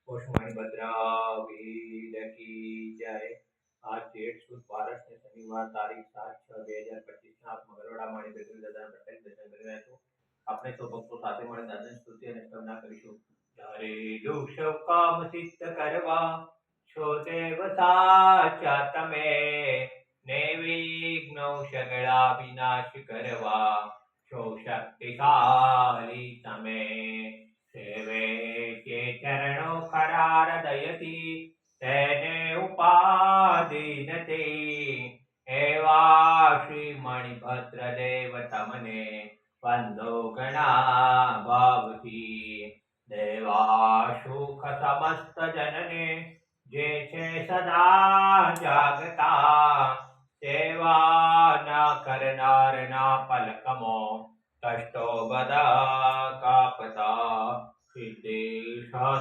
પોષમણી ભદ્રા વીર કી જય। आज 8 बारह से शनिवार तारीख 7/6/2025 ના આપ મંગળવાડા માણી બેટરી દાદા પટેલ દર્શન કરી રહ્યા છો। આપણે સૌ ભક્તો સાથે મળી દાદાની સ્તુતિ અને સ્તવના કરીશું। તારે દુઃખ સૌ કામ સિદ્ધ કરવા છો દેવ સાચા તમે, નિર્વિઘ્ન સગળા વિનાશ કરવા છો શક્તિશાળી તમે। સેવે કે ચરણો ખરા હૃદયથી તેને ઉપાધિ નથી, એવા શ્રી મણિભદ્ર દેવ તમને વંદો ઘણા ભાવથી। દેવા સુખ સમસ્ત જનને જે છે સદા જાગતા, સેવા ના કરનાર ના પલકમો કષ્ટો બધા કાપતા। સિદ્ધેશ્વર